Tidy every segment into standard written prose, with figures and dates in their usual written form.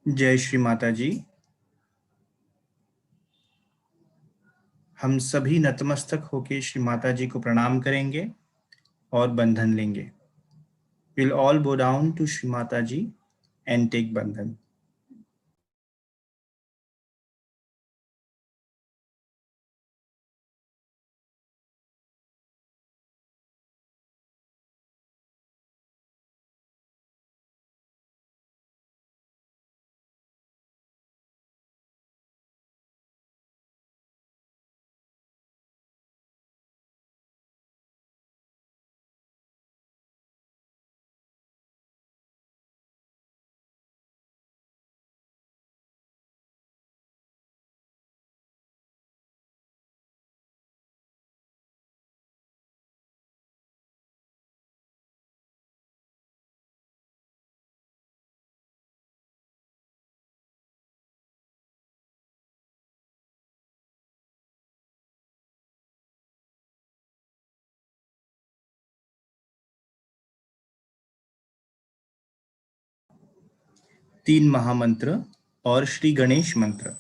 जय श्री माता जी। हम सभी नतमस्तक होकर श्री माता जी को प्रणाम करेंगे और बंधन लेंगे। We'll all bow down to Shri Mata Ji and take बंधन। तीन महामंत्र और श्री गणेश मंत्र।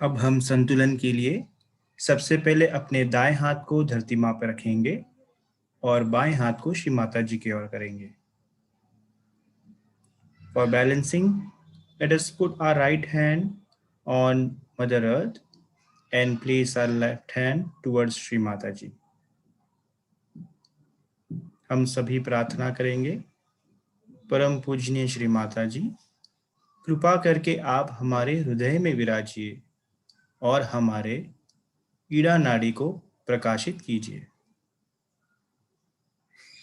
अब हम संतुलन के लिए सबसे पहले अपने दाएं हाथ को धरती माँ पर रखेंगे और बाएं हाथ को श्री माता जी की ओर करेंगे। For balancing, let us put our right hand on Mother Earth and place our left hand towards Shri Mata Ji. हम सभी प्रार्थना करेंगे। परम पूजनीय श्री माता जी, कृपा करके आप हमारे हृदय में विराजिए और हमारे ईड़ा नाड़ी को प्रकाशित कीजिए।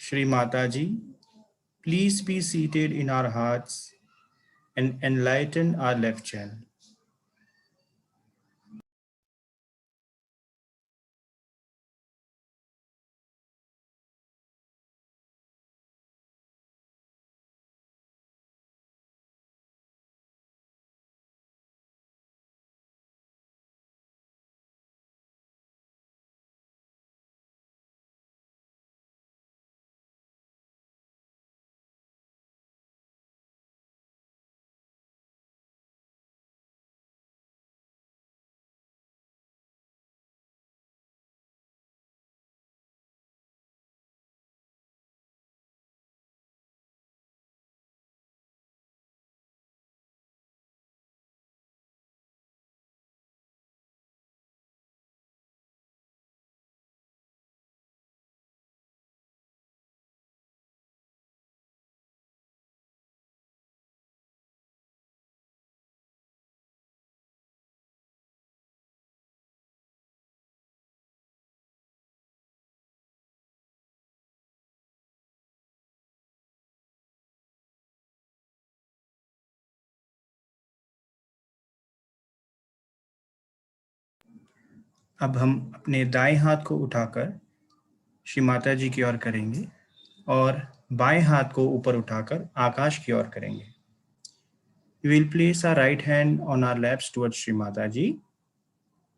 श्री माता जी, please be seated in our hearts and enlighten our left channel. अब हम अपने दाएं हाथ को उठाकर श्री माता जी की ओर करेंगे और बाएं हाथ को ऊपर उठाकर आकाश की ओर करेंगे। We will place our right hand on our laps towards Shri Mata Ji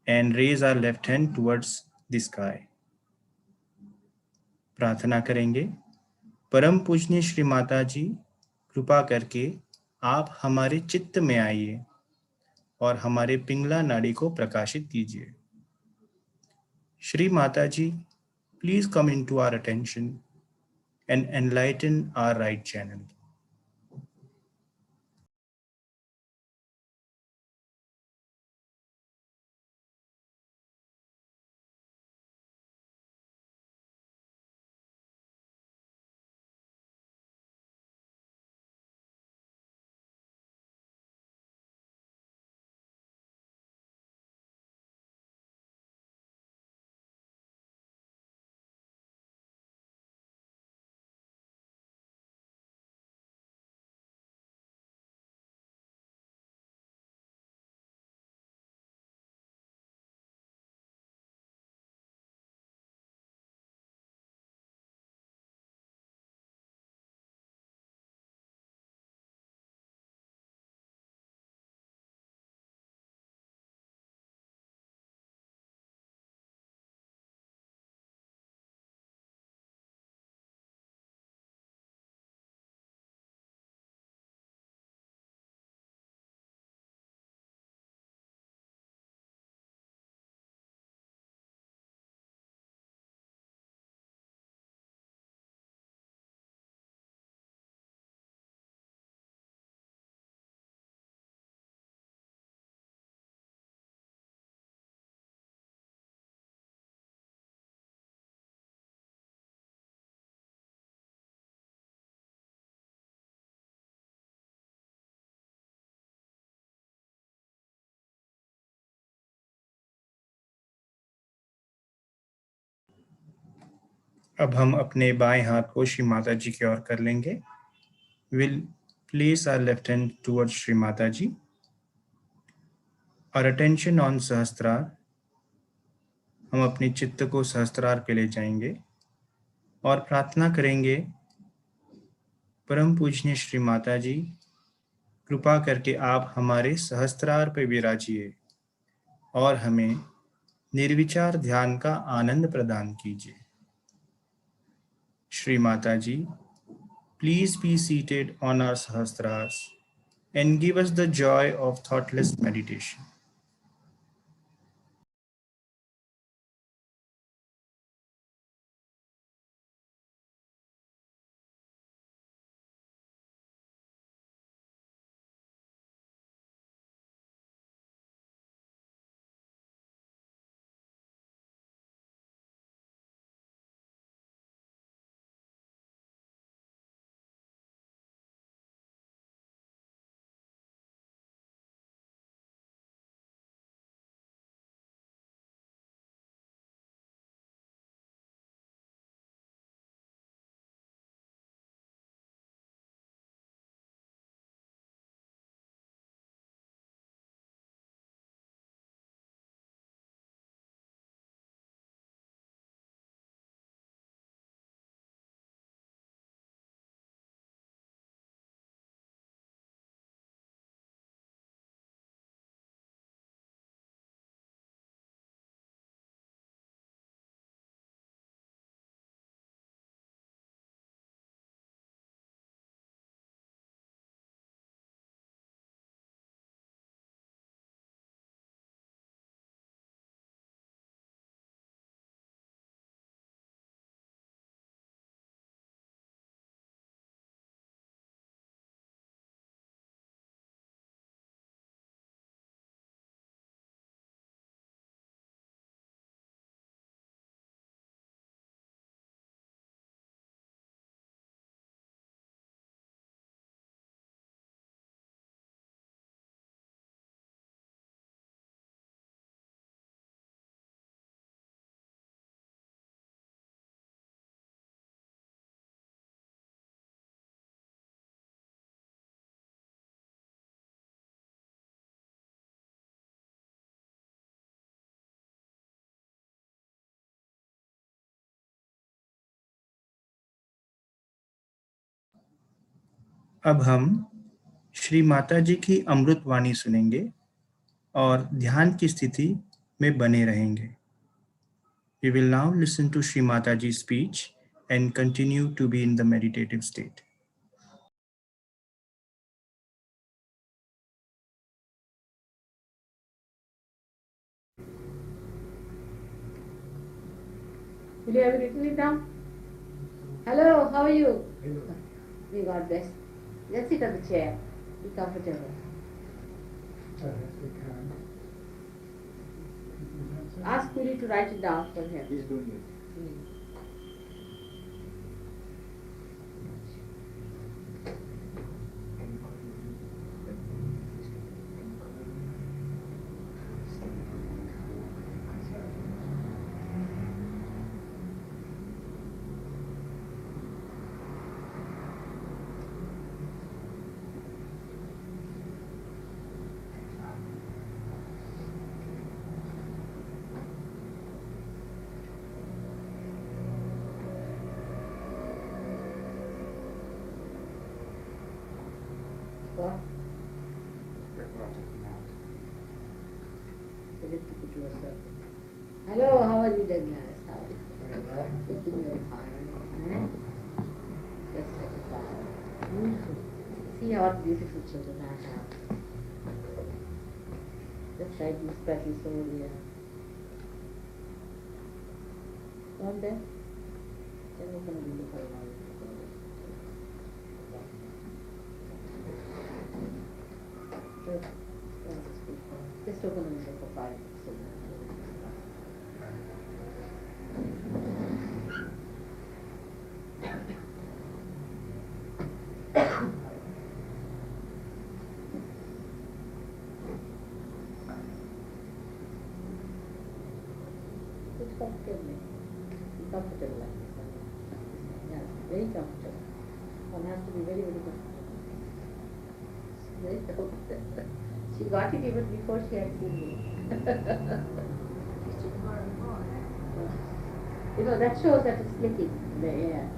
and raise our left hand towards the sky. प्रार्थना करेंगे। परम पूजनीय श्री माता जी, कृपा करके आप हमारे चित्त में आइए और हमारे पिंगला नाड़ी को प्रकाशित कीजिए। श्री माता जी, please come into our attention and enlighten our right channel. अब हम अपने बाएं हाथ को श्री माता जी की ओर कर लेंगे। We'll place our left hand towards Shri Mata Ji. Our attention on सहस्त्रार। हम अपने चित्त को सहस्त्रार पे ले जाएंगे और प्रार्थना करेंगे। परम पूजनीय श्री माता जी, कृपा करके आप हमारे सहस्त्रार पे विराजिए और हमें निर्विचार ध्यान का आनंद प्रदान कीजिए। श्री माता जी, please be seated on our sahasrars and give us the joy of thoughtless meditation. अब हम श्री माता जी की अमृत वाणी सुनेंगे और ध्यान की स्थिति में बने रहेंगे। We will now listen to Shri Mataji's speech and continue to be in the meditative state. Will you have written it down? Hello, how are you? May God bless. Let's sit on the chair. Be comfortable. Ask Puri to write it down for him. He's doing it. What? Hello, how are you, Douglas? How are you? Looking very fine. Just like a flower. Beautiful. See what beautiful children I have. Just like these petals over here. One there? Then open the window for a while. Just open the window for 5 minutes. It's comfortable. It's comfortable like this one. Yeah, very comfortable. One has to be very, very comfortable. Very comfortable. She got it even before she had seen me. You know, that shows that it's flicking in the air.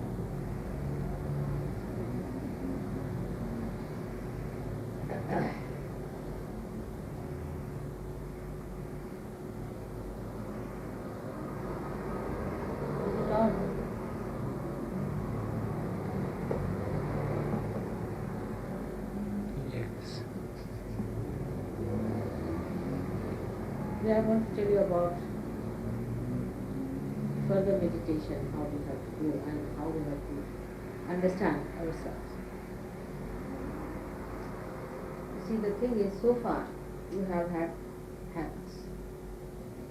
Is it on? Yes. Today I want to tell you about further meditation, how we have to do and how we have to understand ourselves. You see, the thing is, so far you have had habits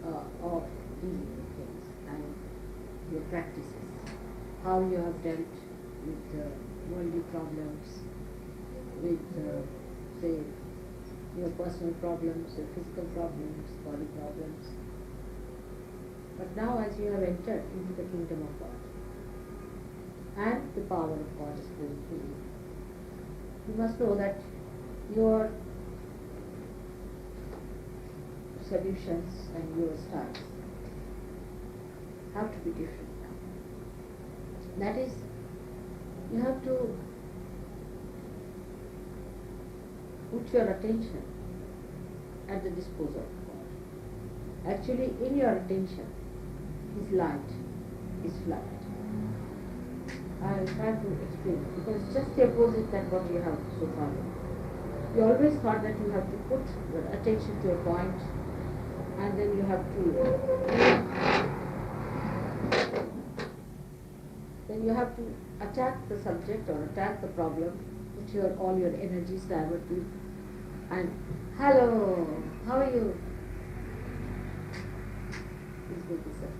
of dealing with things and your practices, how you have dealt with worldly problems, with say your personal problems, your physical problems, body problems. But now as you have entered into the kingdom of God and the power of God is flowing through you, you must know that your solutions and your styles have to be different now. That is, you have to put your attention at the disposal of God. Actually, in your attention, His light is flooded. I will try to explain it because it's just the opposite than what you have so far. You always thought that you have to put your attention to a point and then you have to attack the subject or attack the problem, put all your energies diverted and hello, how are you? Please go to sir.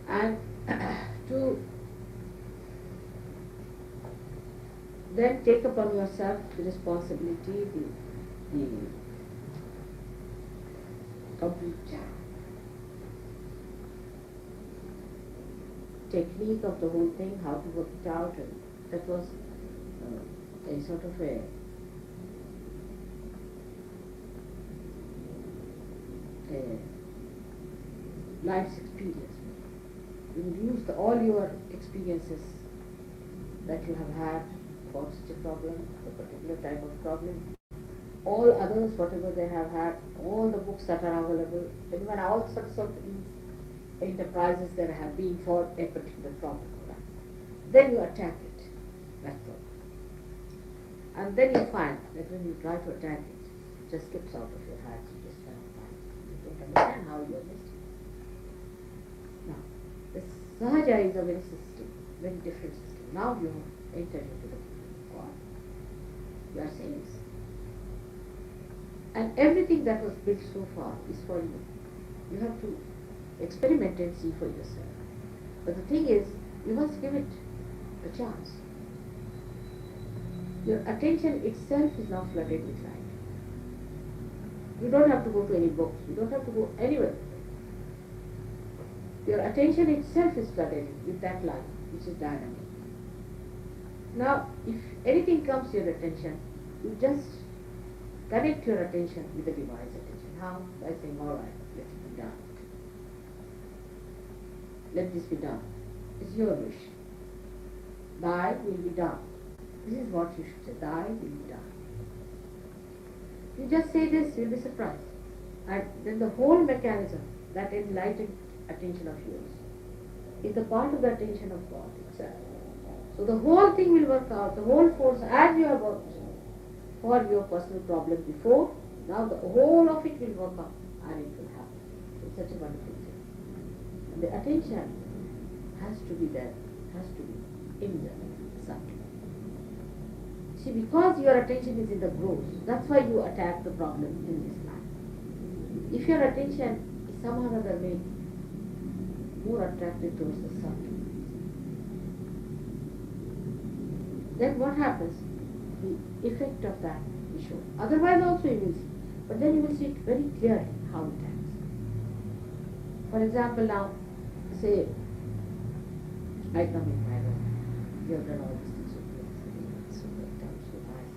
And to then take upon yourself the responsibility, the complete technique of the whole thing, how to work it out, and that was a sort of a life's experience. You would use all your experiences that you have had about such a problem, a particular type of problem. All others, whatever they have had, all the books that are available, even all sorts of enterprises that have been for a particular problem. Then you attack it, that problem. And then you find that when you try to attack it, it just skips out of your hands, you just cannot find it. You don't understand how you are missed it. Now, the Sahaja is a very system, very different system. Now you have entered into the kingdom of God. You are saints. And everything that was built so far is for you. You have to experiment and see for yourself. But the thing is, you must give it a chance. Your attention itself is now flooded with light. You don't have to go to any books. You don't have to go anywhere. Your attention itself is flooded with that light, which is dynamic. Now, if anything comes to your attention, you just connect your attention with the divine's attention. How? By saying, all right, let it be done. Let this be done. It's your wish. Thy will be done. This is what you should say. Thy will be done. You just say this, you'll be surprised. And then the whole mechanism, that enlightened attention of yours, is the part of the attention of God itself. So the whole thing will work out, the whole force, as you have worked for your personal problem before, now the whole of it will work out and it will happen. It's such a wonderful thing. And the attention has to be there, has to be in the subtle. See, because your attention is in the gross, that's why you attack the problem in this life. If your attention is somehow or other made more attracted towards the subtle, then what happens? The effect of that is shown. Otherwise also you will see. But then you will see it very clearly how it acts. For example, now, say, I come in my room. You have done all these things with me. So nice, so nice.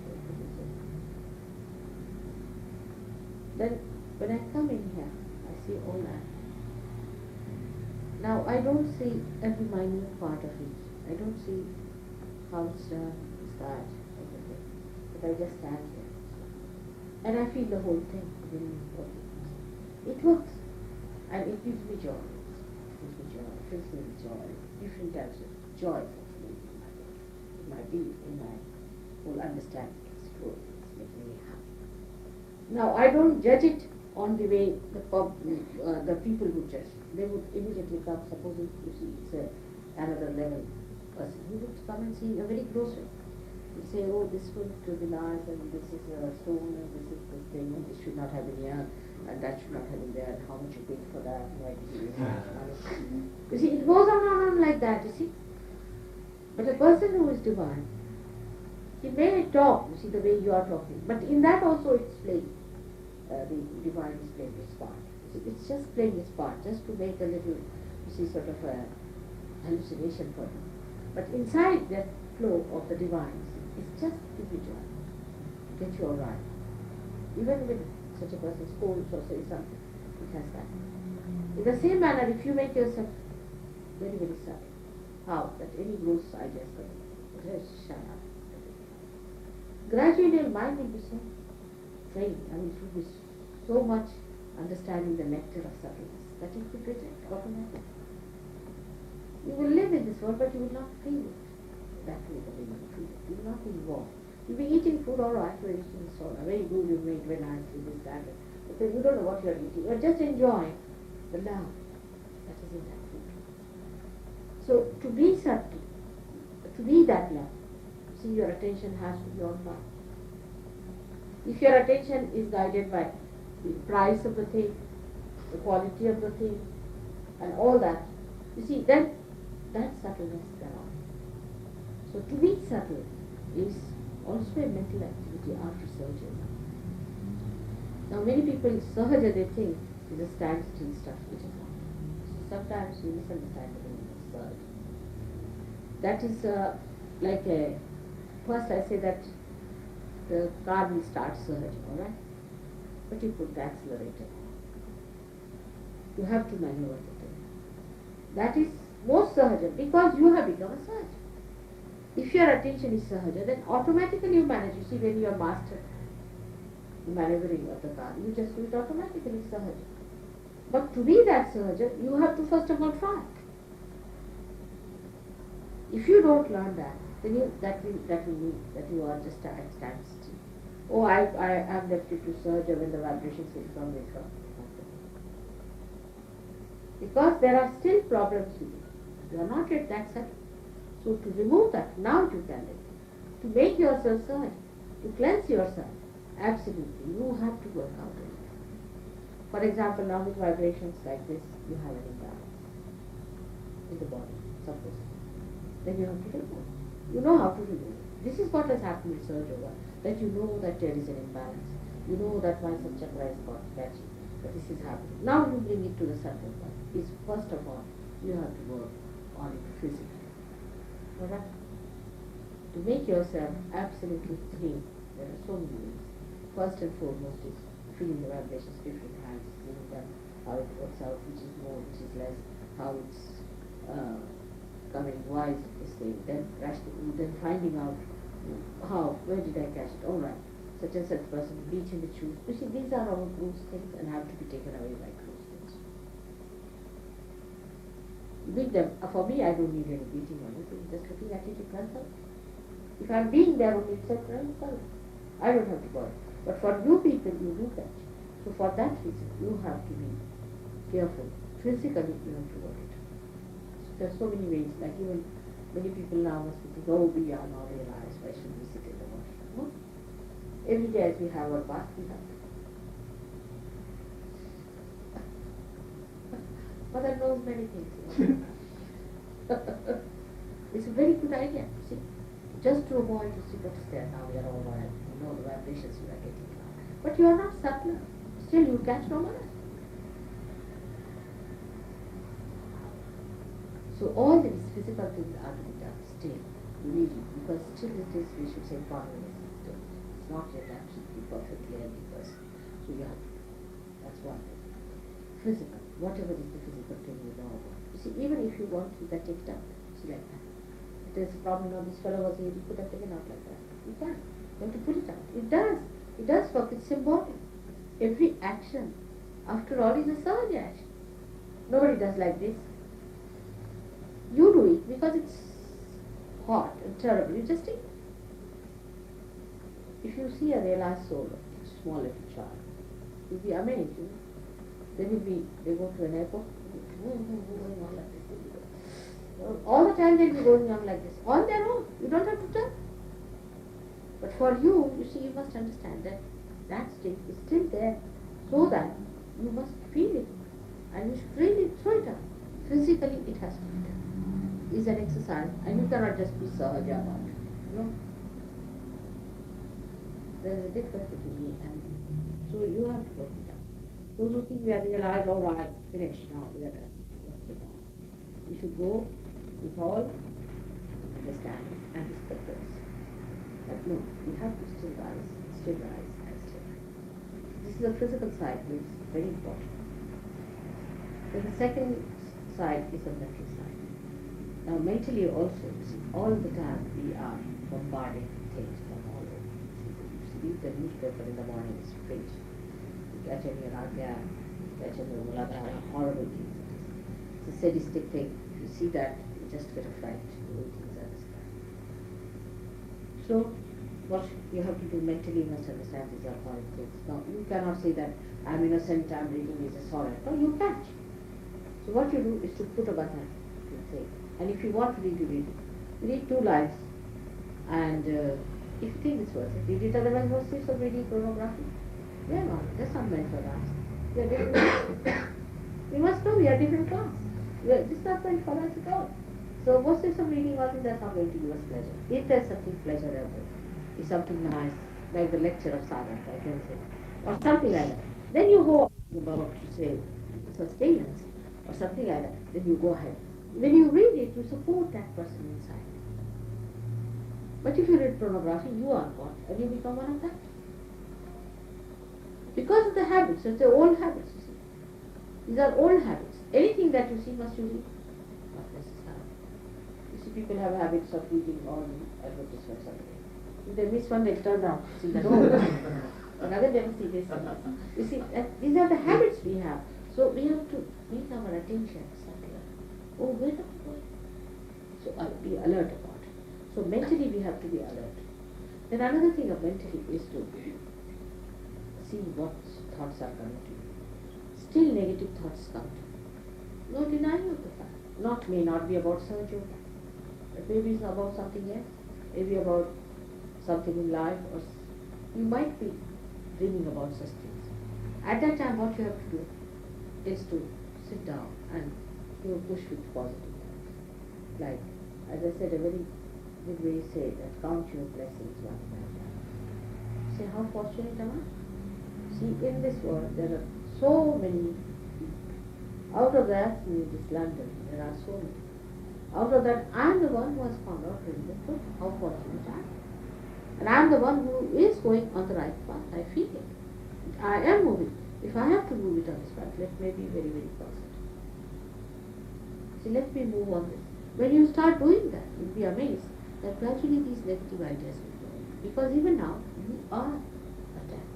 Then when I come in here, I see all that. Now I don't see every minute part of it. I don't see how it's done, it's that, everything. But I just stand here. And I feel the whole thing very important. It works. And it gives me joy. It gives me joy. It fills me with joy. Different types of joy in my being, in my whole understanding. It's growing. It's making me happy. Now I don't judge it on the way the people would judge. They would immediately come, supposing you see it's another level person. He would come and see a very close way. He'd say, oh, this will be nice, and this is a stone, and this is this thing, and this should not have been here, and that should not have been there, and how much you paid for that, and why did you use that money. You see, it goes on and on like that, you see. But a person who is divine, he may talk, you see, the way you are talking, but in that also it's playing, the divine is playing its part. See, it's just playing its part, just to make a little, you see, sort of a hallucination for him. But inside that flow of the divine, it's just individual. Get you all right. Even with such a person scolds or says something, it has that. In the same manner, if you make yourself very, very subtle, how? That any gross ideas come, just shut up. Gradually your mind will be so trained, I mean, it will be so much understanding the nectar of subtleness that it will reject automatically. You will live in this world, but you will not feel it. That way the way you feel it. You will not be involved. You'll be eating food, all right, you're eating so very good, you made very nicely, this, that. But you don't know what you're eating. You're just enjoying the love that is in that food. So to be subtle, to be that love, see, your attention has to be on God. If your attention is guided by the price of the thing, the quality of the thing, and all that, you see, then that subtleness is gone. So to be subtle is also a mental activity after surgery. Now many people, Sahaja, they think is a standstill stuff, which is not. So sometimes we misunderstand the meaning of Sahaja. That is like a, first I say that the car will start Sahaja, alright? But you put the accelerator. You have to maneuver the thing. That is most Sahaja because you have become a Sahaja. If your attention is Sahaja, then automatically you manage. You see, when you are master maneuvering of the car, you just do it automatically, Sahaja. But to be that Sahaja, you have to first of all try. If you don't learn that, then that will mean that you are just at standstill. Oh, I am left it to Sahaja when the vibrations will come. Because there are still problems with it. You are not yet that settled. So to remove that, now you can let it. To make yourself Sahaja, to cleanse yourself, absolutely, you have to work out on it. For example, now with vibrations like this, you have an imbalance in the body, suppose. Then you have to remove it. You know how to remove it. This is what has happened with Sahaja, that you know that there is an imbalance. You know that my subchakra is got catchy, but this is happening. Now you bring it to the central point. Is first of all, you have to work on it physically. Alright? To make yourself absolutely clean, there are so many ways. First and foremost is feeling the vibrations, different hands, seeing them, how it works out, which is more, which is less, how it's coming, why is it this thing, then finding out how, where did I catch it, alright, such and such person, bleach in the shoes. You see, these are all loose things and have to be taken away like loose things. Beat them. For me, I don't need any beating or anything. Just looking at it, it runs out. If I'm being there only itself, runs out. I don't have to worry. But for you people, you do that. So for that reason, you have to be careful. Physically, you have to work it. So there are so many ways. Like even many people now must be thinking, oh, we are now realized. Why should we sit in the washroom? No. Every day as we have our bath, we have to. Mother knows many things. It's a very good idea, see. Just to avoid to see what's there. Now we are all right. You know the vibrations you are getting now. But you are not subtler. Still you catch normal. So all these physical things are to be done still, really, because still it is, we should say, formless still. It's not yet absolutely perfectly every person. So you have to, that's one thing. Physical, whatever is the physical thing you know about. You see, even if you want to, that take it out. See, like that. There's a problem now, this fellow was here, you could have taken out like that. You can. You have to put it out. It does. It does work. It's symbolic. Every action, after all, is a Sahaja action. Nobody does like this. You do it because it's hot and terrible. You just take it. If you see a realized soul, a small little child, you'll be amazed. You know? They go to an airport, going on like this. All the time they'll be going on like this, on their own. You don't have to tell. But for you, you see, you must understand that that state is still there, so that you must feel it. And you should really throw it out. Physically, it has to be done. It's an exercise, and you cannot just be Sahaja about it. You know? There is a difference between me and you. So you have to work it out. Those who think we are realized, all right, finished now, we are done. You should go with all understanding and respect us. But no, we have to still rise, and still rise. This is the physical side, which is very important. Then the second side is the mental side. Now mentally also, see, all the time we are bombarded with things from all over. You read the newspaper in the morning, it's filled. You catch any Ragya, catch any Muladhara, horrible things. It's a sadistic thing. If you see that, you just get a fright. The way things are described. So, what you have to do mentally, you must understand these are horrible things. Now, you cannot say that I'm innocent, I'm reading this is horrible. No, you can't. So what you do is to put a button to say. And if you want to read, you read it. You read 2 lines. And if you think it's worth it, read it. Otherwise, what's this of reading pornography? We are not. That's not meant for us. We are different. We must know we are different class. This is not meant for us at all. So what's this of reading all this? That's not going to give us pleasure. If there's something pleasurable, is something nice, like the lecture of Sahaja, I can say, or something like that, then you go about to say sustenance, or something like that, then you go ahead. When you read it, you support that person inside. But if you read pornography, you are what? And you become one of them. Because of the habits, it's the old habits, you see. These are old habits. Anything that you see must you read. Not necessarily. You see, people have habits of reading all the advertisements of the day. If they miss one, they'll turn around, see that, oh, another day see this. You see, these are the habits we have. So we have to make our attention subtler. Oh, where am I going? So I'll be alert about it. So mentally we have to be alert. Then another thing of mentally is to see what thoughts are coming to you. Still negative thoughts come to you. No denying of the fact. May not be about Sahaja, but maybe it's about something else. Maybe about something in life, or you might be dreaming about such things. At that time, what you have to do is to sit down and push with positive thoughts. Like, as I said, a very good way to say that count your blessings one by one. Say, how fortunate am I? See, in this world, there are so many people. Out of that, in this London, there are so many. Out of that, I am the one who has found out really the truth, how fortunate I am. And I am the one who is going on the right path. I feel it. I am moving. If I have to move it on this path, let me be very, very positive. See, let me move on this. When you start doing that, you'll be amazed that gradually these negative ideas will go. Because even now, you are attacked.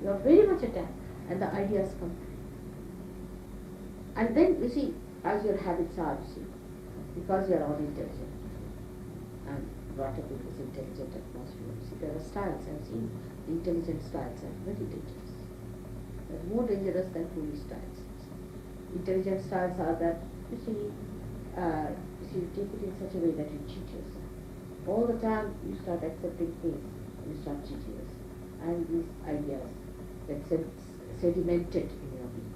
You are very much attacked, and the ideas come to you. And then, you see, as your habits are, you see, because you are all intelligent and brought up in this intelligent atmosphere, you see, there are styles. I've seen the intelligent styles are very dangerous. They're more dangerous than foolish styles. Intelligent styles are that, you take it in such a way that you cheat yourself. All the time you start accepting things, you start cheating yourself. And these ideas get sedimented in your being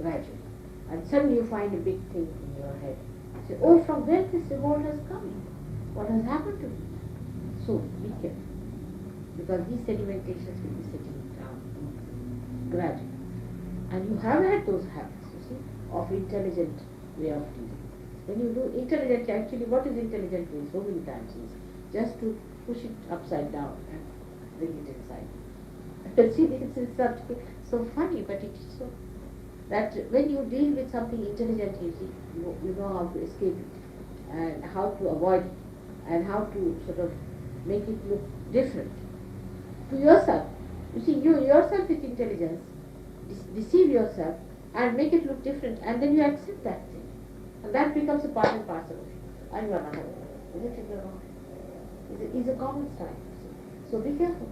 gradually. And suddenly you find a big thing in your head. You say, oh, from where this revolt has come? What has happened to me? So be careful. Because these sedimentations will be settling down gradually. And you have had those habits, you see, of intelligent way of dealing. When you do intelligent, actually what is intelligent way so many times is just to push it upside down and bring it inside. See, it's so funny, but it is so. That when you deal with something intelligent, you see, you know how to escape it, and how to avoid it, and how to sort of make it look different to yourself. You see, you yourself with intelligence deceive yourself and make it look different, and then you accept that thing, and that becomes a part and parcel of you. And you are not aware. Isn't it wrong? It's a common style. So be careful.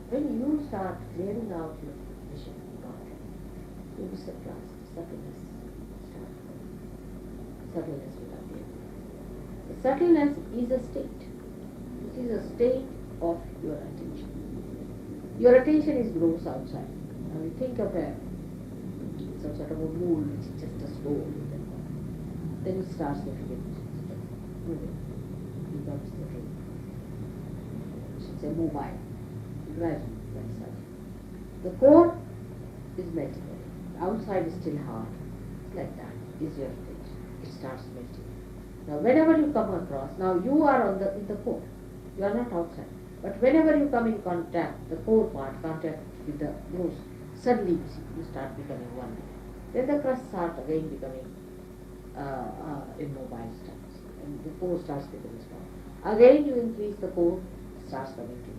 When you start clearing out your vision, you'll be surprised. Subtleness start coming. Subtleness will appear. The subtleness is a state. It is a state of your attention. Your attention is gross outside. Now you think of some sort of a mool which is just a stone. Then it starts to feel moving. It becomes the real. It's a mobile. Gradually, that's right. The core is melting. Outside is still hard. It's like that. Is your attention. It starts melting. Now whenever you come across, now you are in the core. You are not outside. But whenever you come in contact, the core part, contact with the gross, suddenly you start becoming one. Then the crust starts again becoming immobile starts. And the core starts becoming strong. Again you increase the core, starts coming to you.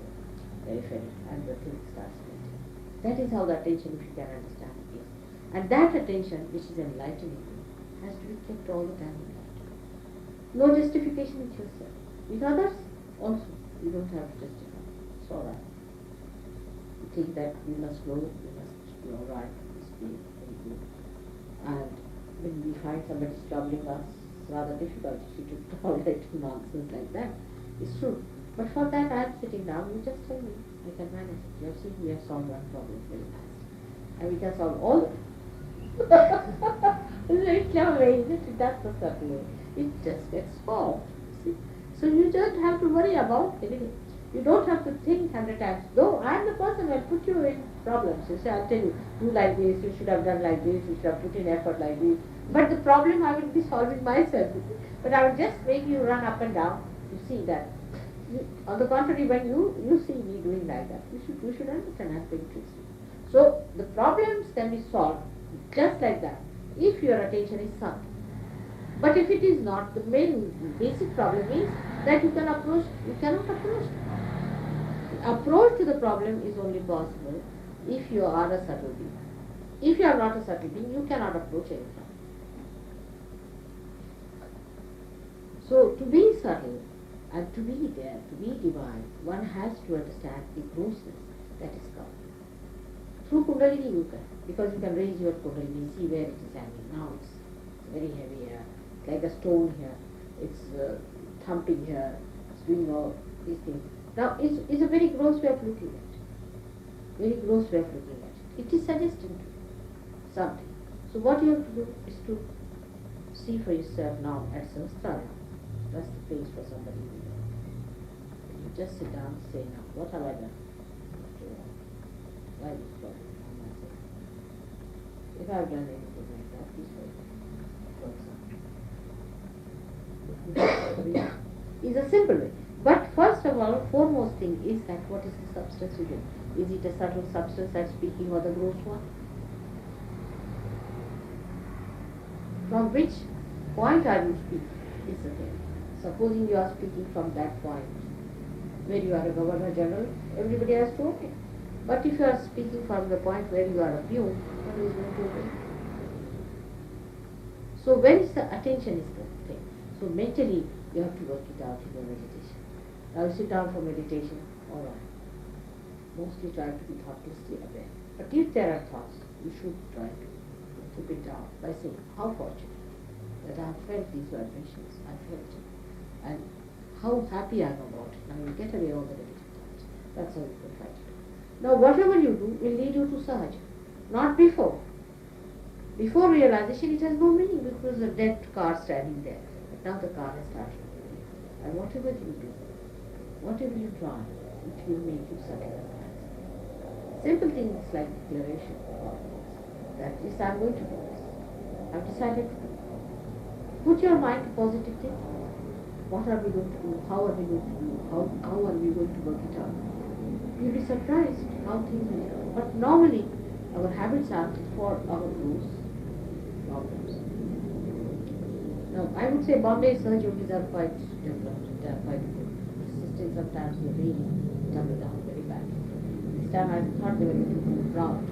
Periphery, and the thing starts melting. That is how the attention, if you can understand, is. And that attention, which is enlightening, has to be kept all the time enlightened. No justification with yourself. With others, also, you don't have to justify. It's all right. You think that we must grow, we must be all right, we must be very good. And when we find somebody troubling us, it's rather difficult to tolerate nonsense like that. It's true. But for that, I am sitting down, you just tell me, I can manage it. You have seen, we have solved one problem very fast. And we can solve all of it. It's very clever way, isn't it? That's the subtle way. It just gets solved. See? So you don't have to worry about anything. You don't have to think 100 times. Though I am the person who will put you in problems. You say, I'll tell you, do like this, you should have done like this, you should have put in effort like this. But the problem I will be solving myself. But I will just make you run up and down. You see that. On the contrary, when you see me doing like that, you should understand I'm being truthful. So the problems can be solved just like that if your attention is subtle. But if it is not, the main basic problem is that you cannot approach. Approach to the problem is only possible if you are a subtle being. If you are not a subtle being, you cannot approach any problem. So to be subtle and to be there, to be divine, one has to understand the grossness that is coming. Through Kundalini you can, because you can raise your Kundalini, see where it is hanging. Now it's very heavy here, like a stone here, it's thumping here, it's doing all these things. Now it's a very gross way of looking at it. Very gross way of looking at it. It is suggesting to you something. So what you have to do is to see for yourself now at Sahasrara. That's the place for somebody who knows. You just sit down and say, now, what have I done? Why this problem on myself? If I have done anything like that, please forgive me. It's a simple way. But first of all, foremost thing is that what is the substance you do? Is it a subtle substance that's speaking or the gross one? From which point are you speaking is the thing. Supposing you are speaking from that point where you are a Governor General, everybody has to obey. But if you are speaking from the point where you are a peon, nobody is going to obey. So where is the attention is the thing. So mentally you have to work it out in your meditation. Now you sit down for meditation, alright. Mostly try to be thoughtlessly aware. But if there are thoughts, you should try to keep it down by saying, how fortunate that I have felt these vibrations, I felt it. And how happy I am about it. Now you get away all the negative thoughts. That's how you can try to do. Now whatever you do will lead you to Sahaja. Not before. Before realization it has no meaning because the dead car standing there. But now the car has started moving. And whatever you do, whatever you try, it will make you subtle. Simple things like declaration that yes, I am going to do this. I have decided to do it. Put your mind to positive thinking. What are we going to do? How are we going to do? How are we going to work it out? You'll be surprised how things will go. But normally, our habits are for our gross problems. Now, I would say Bombay Sahajayogis are quite developed. They are quite good. Assistants sometimes they really tumble down very badly. This time I thought they were a little more proud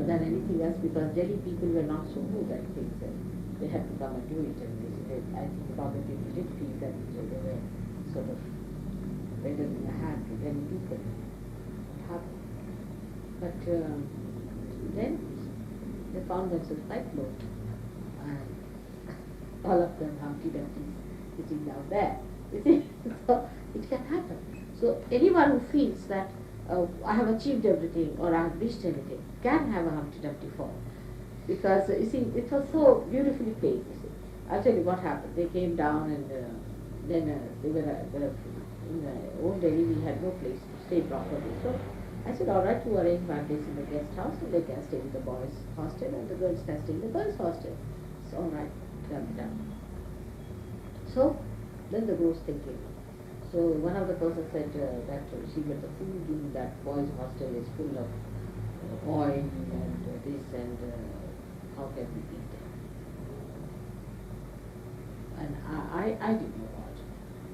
than anything else because Delhi people were not so good at things. They had to come and do it, and I think probably people did feel that they were sort of better in the hand to many people. What happened? But then they found themselves quite low, and all of them Humpty Dumpty sitting down there. You see, so it can happen. So anyone who feels that I have achieved everything or I have reached anything can have a Humpty Dumpty fall. Because you see, it was so beautifully played. You see, I'll tell you what happened. They came down, and then they were in the old Delhi. We had no place to stay properly. So I said, all right, you arrange my place in the guest house, and they can stay in the boys' hostel, and the girls can stay in the girls' hostel. So all right, done. So then the gross thing came. So one of the persons said that she got the food in that boys' hostel is full of oil and this and. How can we eat them? And I didn't know what.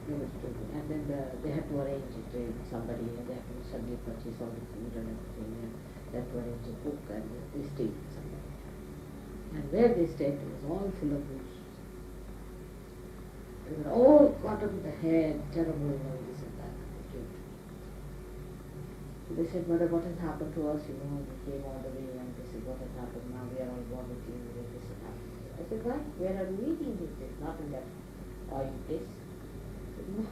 Nobody told me. And then they had to arrange it with somebody, and they had to suddenly purchase all the food and everything, and they had to arrange a cook, and they stayed with somebody. And where they stayed, it was all full of roots. They were all caught up in the head, terrible, this and that. So they said, Mother, what has happened to us? You know, we came all the way, and they said, what has happened? Now we are all vomiting, this and that. I said, why? Where are we eating this place? Not in that oil place. I said, no.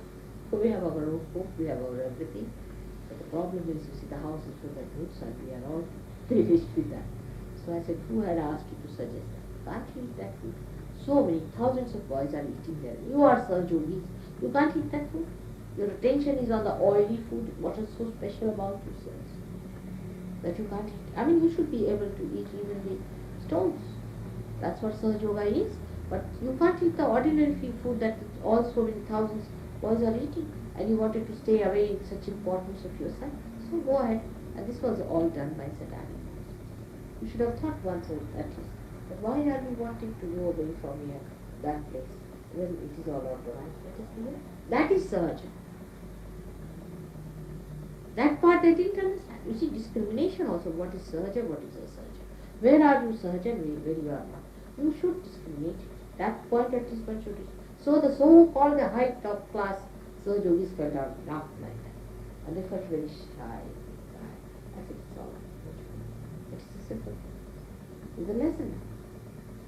So we have our own cook, we have our everything. But the problem is, you see, the house is full of roots, and we are all finished with that. So I said, who had asked you to suggest that? Can't you eat that food? So many, thousands of boys are eating there. You are Sahajayogis. You can't eat that food. Your attention is on the oily food. What is so special about yourselves that you can't eat? I mean, you should be able to eat even the stones. That's what Sahaja Yoga is. But you can't eat the ordinary food that all so many thousands boys are eating. And you wanted to stay away in such importance of yourself. So go ahead. And this was all done by Satanic. You should have thought once at least. But why are we wanting to go away from here? that place. Well, it is all organized. Let us do it. That is Sahaja. That part they didn't understand. You see, discrimination also. What is Sahaja? What is Asahaja? Where are you Sahaja? Where you are not? You should discriminate. That point at this point should. So the so-called the high top class Sahajogis felt out not like that, and they felt very shy. I think it's all right. It's a simple thing. It's a lesson.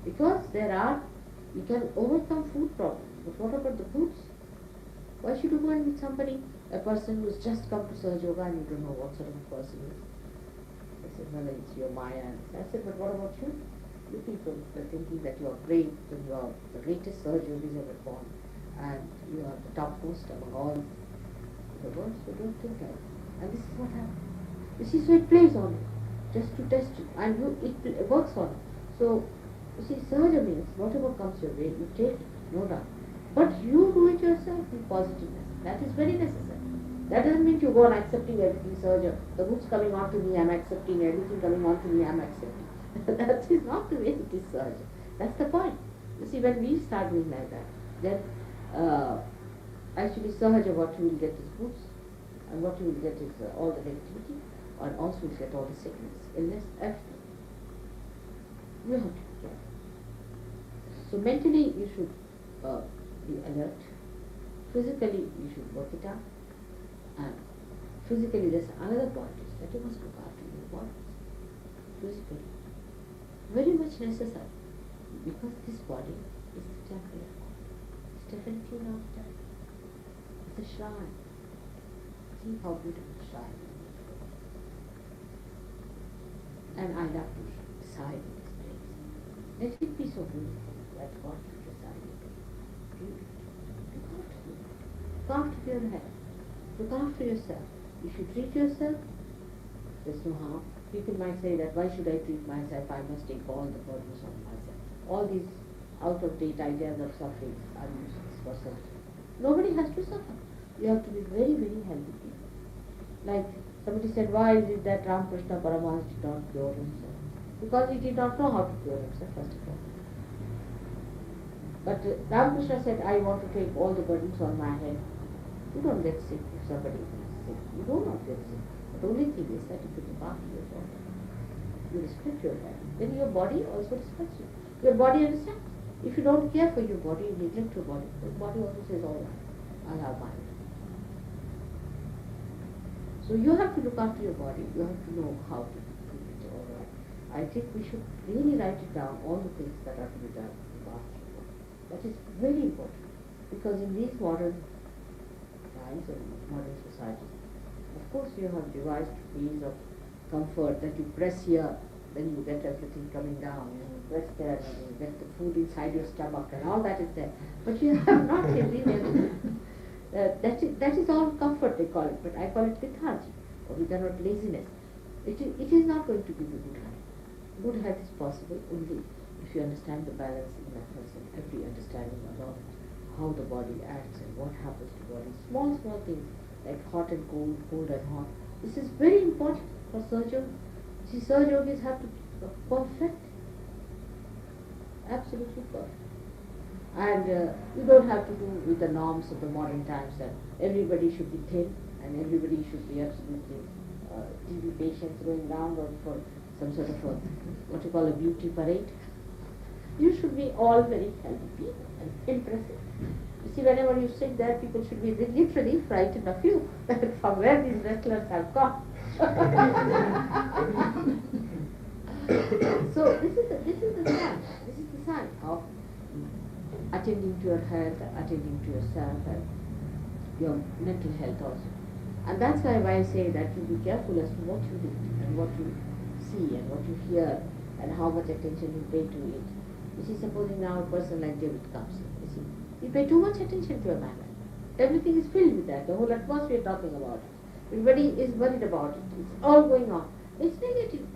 Because you can overcome food problems. But what about the foods? Why should you go and meet somebody, a person who's just come to Sahaja Yoga and you don't know what sort of a person he is? I said, well, it's your Maya. I said, but what about you? You people are thinking that you are great, and you are the greatest Sahajogis ever born, and you are the topmost among all the world, so don't think like that. And this is what happens. You see, so it plays on it, just to test you, and it works on it. So, you see, Sahaja means whatever comes your way, you take, no doubt. But you do it yourself with positiveness. That is very necessary. That doesn't mean you go on accepting everything Sahaja. The goods coming on to me, I'm accepting. Everything coming on to me, I'm accepting. That is not the way it is Sahaja. That's the point. You see, when we start doing like that, then actually Sahaja, what you will get is goods, and what you will get is all the negativity, and also you will get all the sickness, illness, everything. You have to be careful. So mentally you should be alert. Physically you should work it out. And physically there's another point is that you must look after your body. Physically. Very much necessary. Because this body is the temple of God. It's definitely not a temple. It's a shrine. See how beautiful the shrine is. And I love to reside in this place. Let it be so beautiful that God should reside in it. Look after your health. Look after yourself. If you treat yourself, there's no harm. People might say that why should I treat myself? I must take all the burdens on myself. All these out-of-date ideas of suffering are useless for suffering. Nobody has to suffer. You have to be very, very healthy people. Like somebody said, why is it that Ramakrishna Paramahansa did not cure himself? Because he did not know how to cure himself, first of all. But Ramakrishna said, I want to take all the burdens on my head. You don't get sick if somebody is sick. You do not get sick. The only thing is that if you look after your body, you respect your health, then your body also respects you. Your body understands. If you don't care for your body, you neglect your body, the body also says, all right, I have mine. So you have to look after your body. You have to know how to do it, all right. I think we should really write it down, all the things that are to be done to look after your body. That is very important. Because in these modern times and modern societies, of course you have devised ways of comfort that you press here, then you get everything coming down, you press there and you get the food inside your stomach and all that is there. But you have not really that is all comfort they call it, but I call it lethargy, or we call it laziness. It is not going to give you good health. Good health is possible only if you understand the balance in a person, every understanding about how the body acts and what happens to the body. Small things like hot and cold, cold and hot. This is very important for surgeons. See, Sahajayogis have to be perfect, absolutely perfect. And you don't have to do with the norms of the modern times that everybody should be thin and everybody should be absolutely TB patients going round for some sort of a, what you call a beauty parade. You should be all very healthy people and impressive. You see, whenever you sit there, people should be literally frightened of you, from where these wrestlers have come. So this is the sign. This is the sign of attending to your health, attending to yourself, and your mental health also. And that's why I say that you be careful as to what you do and what you see and what you hear and how much attention you pay to it. You see, supposing now a person like David comes in, you see, you pay too much attention to a man like that. Everything is filled with that. The whole atmosphere talking about it. Everybody is worried about it. It's all going on. It's negative.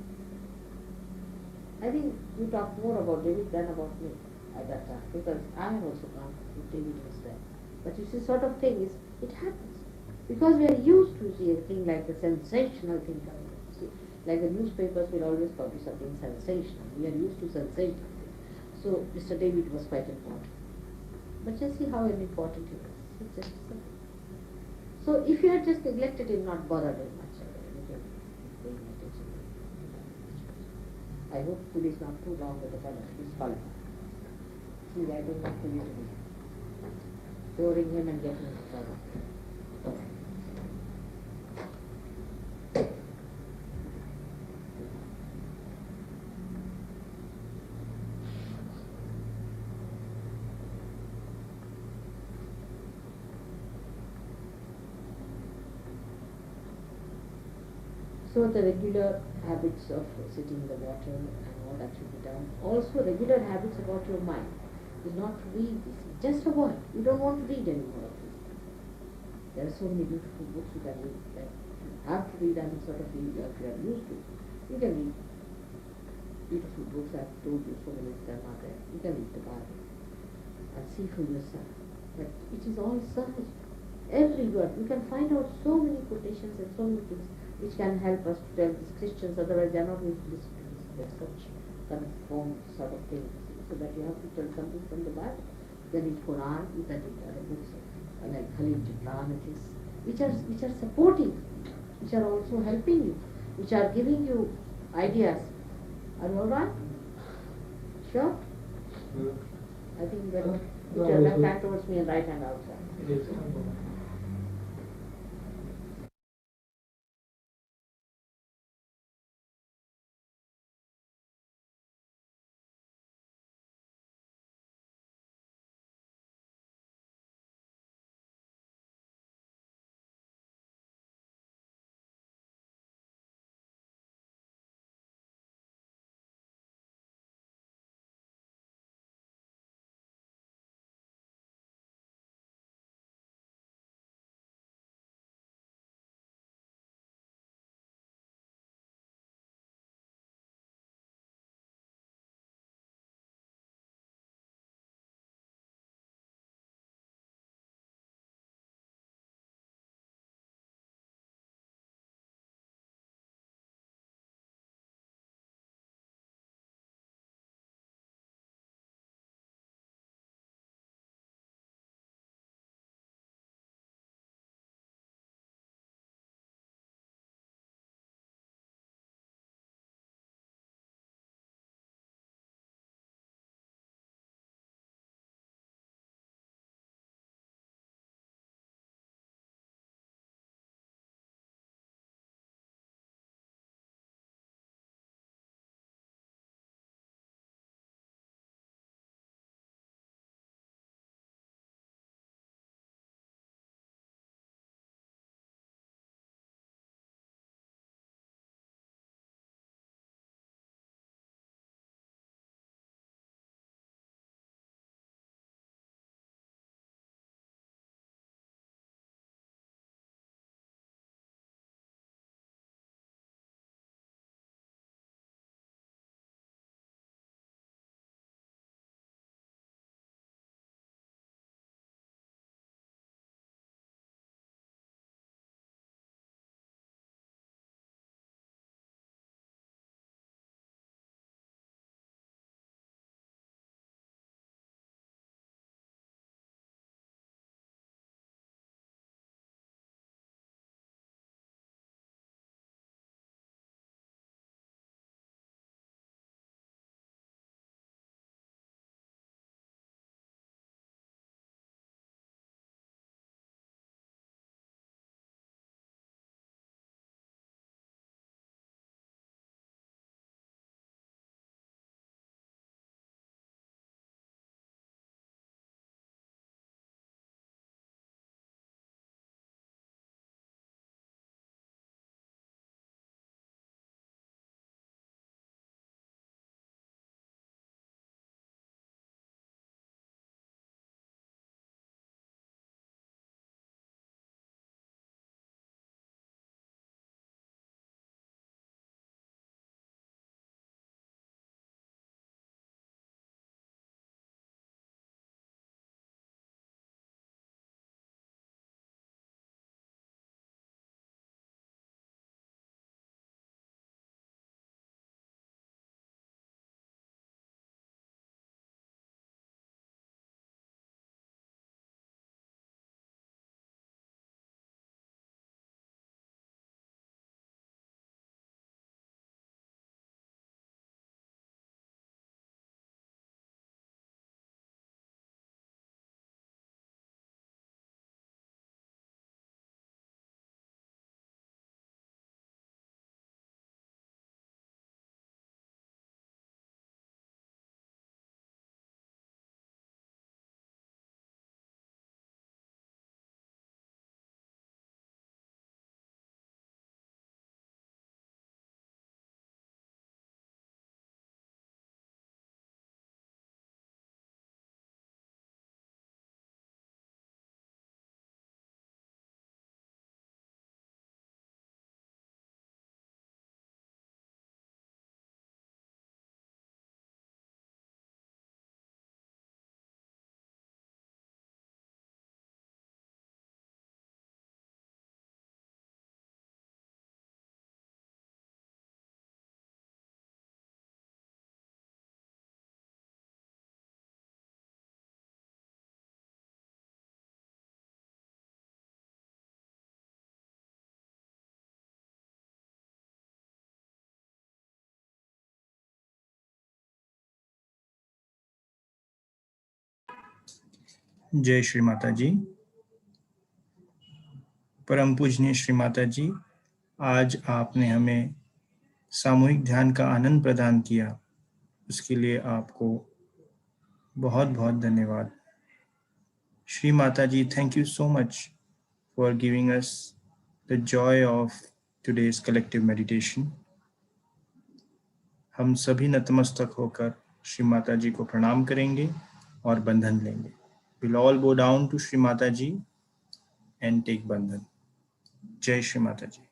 I think you talk more about David than about me at that time, because I have also come if David was there. But you see, sort of thing is, it happens. Because we are used to see a thing like a sensational thing coming in. See, like the newspapers will always publish something sensational. We are used to sensational things. So Mr. David was quite important. But just see how important it is. It's just simple. So if you had just neglected it, not bothered very much, paying attention. I hope today is not too long with the fellow. He's falling. See, I don't want for you to be throwing him and getting into trouble. So the regular habits of sitting in the water and all that should be done. Also regular habits about your mind. Do not read this. Just avoid. You don't want to read anymore of this. There are so many beautiful books you can read that you have to read and sort of read if you are used to. You can read beautiful books. I've told you so many of them are there. You can read the Bible and see for yourself that it is all Sahaja. Every word. You can find out so many quotations and so many things which can help us to tell these Christians, otherwise they are not going to listen to this. They're such conformed sort of things. So that you have to tell something from the Bible. You can read Quran, you can read other books like Khalil Gibran, which are supporting, which are also helping you, which are giving you ideas. Are you alright? Sure? I think you better put your left hand towards me and right hand outside. जय श्री माता जी। परम पूजनीय श्री माता जी, आज आपने हमें सामूहिक ध्यान का आनंद प्रदान किया, उसके लिए आपको बहुत बहुत धन्यवाद। Shri Mata ji, thank you so much for giving us the joy of today's collective meditation. हम सभी नतमस्तक होकर श्री माता जी को प्रणाम करेंगे और बंधन लेंगे। We'll all bow down to Shri Mata Ji and take bandhan. Jai Shri Mata Ji.